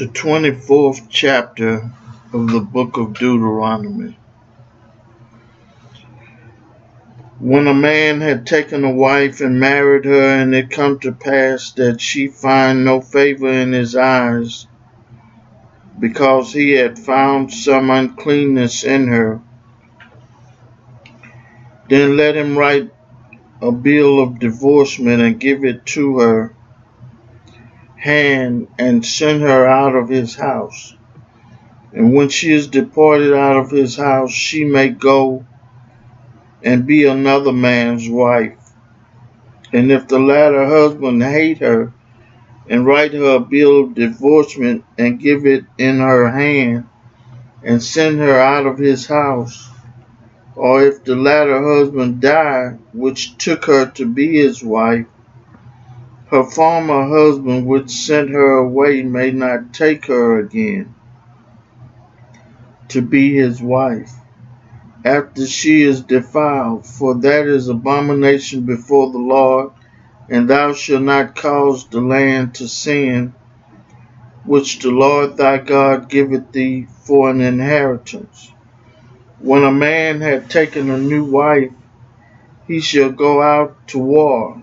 The 24th chapter of the book of Deuteronomy. When a man had taken a wife and married her, and it come to pass that she find no favor in his eyes, because he had found some uncleanness in her, then let him write a bill of divorcement and give it to her hand and send her out of his house. And when she is departed out of his house, she may go and be another man's wife. And if the latter husband hate her, and write her a bill of divorcement and give it in her hand, and send her out of his house, or if the latter husband die, which took her to be his wife, her former husband which sent her away may not take her again to be his wife after she is defiled, for that is abomination before the Lord. And thou shalt not cause the land to sin, which the Lord thy God giveth thee for an inheritance. When a man hath taken a new wife, he shall go out to war,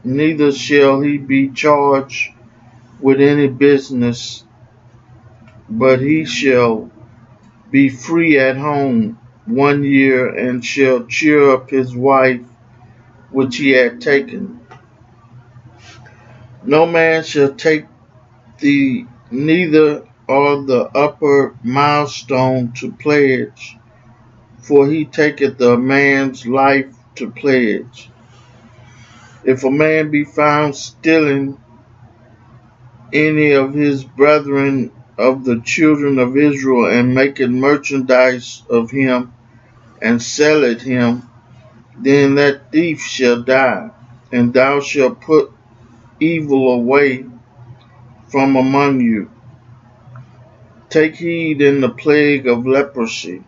neither shall he be charged with any business, but he shall be free at home 1 year, and shall cheer up his wife which he had taken. No man shall take the neither or the upper milestone to pledge, for he taketh a man's life to pledge. If a man be found stealing any of his brethren of the children of Israel, and maketh merchandise of him, and selleth him, then that thief shall die, and thou shalt put evil away from among you. Take heed in the plague of leprosy,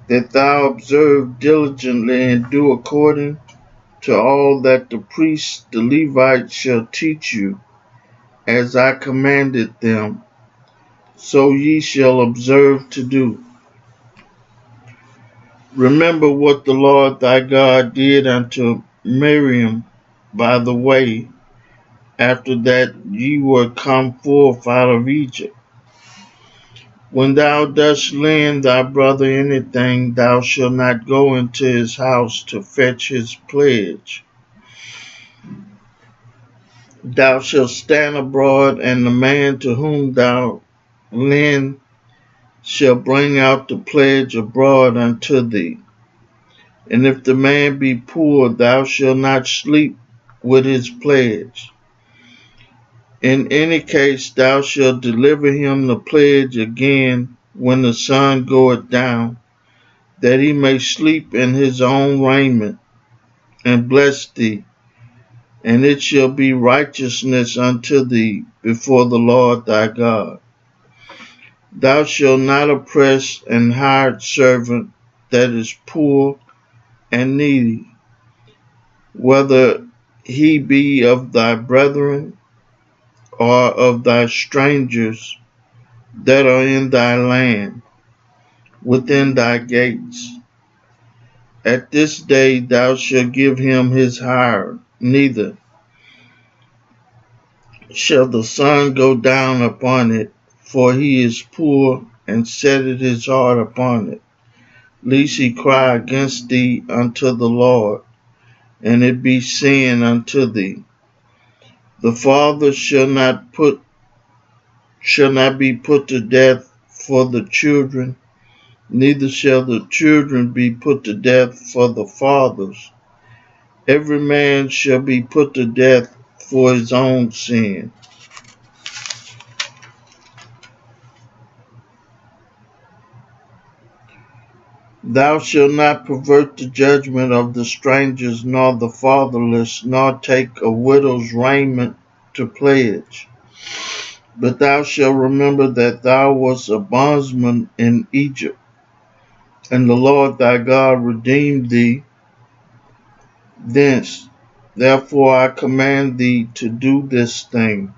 that thou observe diligently and do according to all that the priests, the Levites, shall teach you, as I commanded them, so ye shall observe to do. Remember what the Lord thy God did unto Miriam by the way, after that ye were come forth out of Egypt. When thou dost lend thy brother anything, thou shalt not go into his house to fetch his pledge. Thou shalt stand abroad, and the man to whom thou lend shall bring out the pledge abroad unto thee. And if the man be poor, thou shalt not sleep with his pledge. In any case, thou shalt deliver him the pledge again when the sun goeth down, that he may sleep in his own raiment, and bless thee. And it shall be righteousness unto thee before the Lord thy God. Thou shalt not oppress an hired servant that is poor and needy, whether he be of thy brethren or of thy strangers that are in thy land, within thy gates. At this day thou shalt give him his hire, neither shall the sun go down upon it, for he is poor, and setteth his heart upon it, lest he cry against thee unto the Lord, and it be sin unto thee. The father shall not be put to death for the children, neither shall the children be put to death for the fathers. Every man shall be put to death for his own sin. Thou shalt not pervert the judgment of the strangers, nor the fatherless, nor take a widow's raiment to pledge. But thou shalt remember that thou wast a bondsman in Egypt, and the Lord thy God redeemed thee thence. Therefore I command thee to do this thing.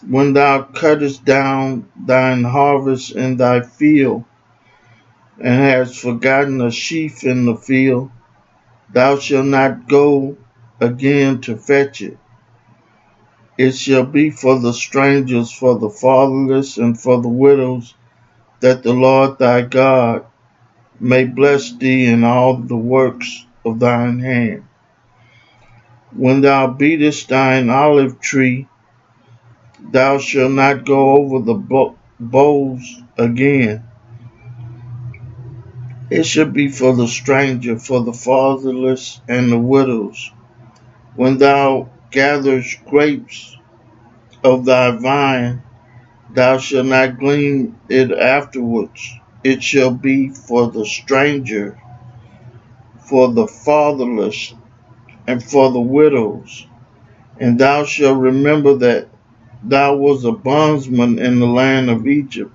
When thou cuttest down thine harvest in thy field, and hast forgotten a sheaf in the field, thou shalt not go again to fetch it. It shall be for the strangers, for the fatherless, and for the widows, that the Lord thy God may bless thee in all the works of thine hand. When thou beatest thine olive tree, thou shalt not go over the boughs again. It shall be for the stranger, for the fatherless, and the widows. When thou gatherest grapes of thy vine, thou shalt not glean it afterwards. It shall be for the stranger, for the fatherless, and for the widows. And thou shalt remember that thou wast a bondsman in the land of Egypt.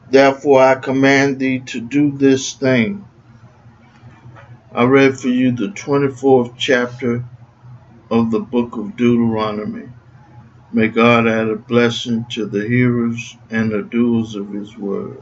Therefore I command thee to do this thing. I read for you the 24th chapter of the book of Deuteronomy. May God add a blessing to the hearers and the doers of his word.